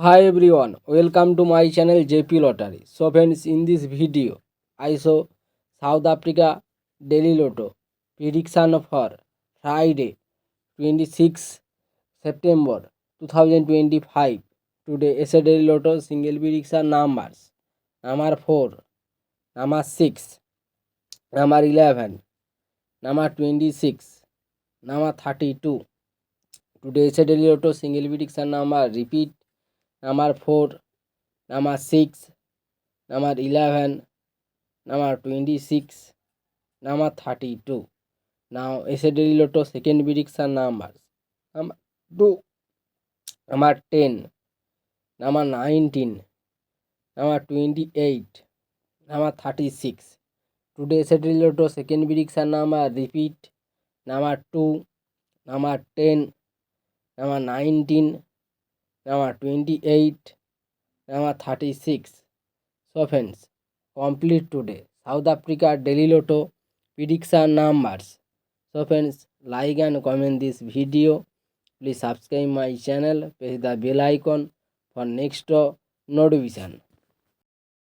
Hi everyone, welcome to my channel JP Lottery. So friends, in this video, I show South Africa Daily Lotto prediction for Friday 26 September 2025. Today is a Daily Lotto single prediction numbers. Number 4, number 6, number 11, number 26, number 32. Today is a Daily Lotto single prediction number. Repeat: number 4, number 6, number 11, number 26, number 32. Now yesterday Lotto second prediction numbers. Number 2, number 10, number 19, number 28, number 36. Today yesterday Lotto second prediction number. Repeat: number 2, number 10, number 19, number 28, number 36. So friends, complete today South Africa Daily Lotto prediction numbers. So friends, like and comment this video. Please subscribe my channel, press the bell icon for next notification.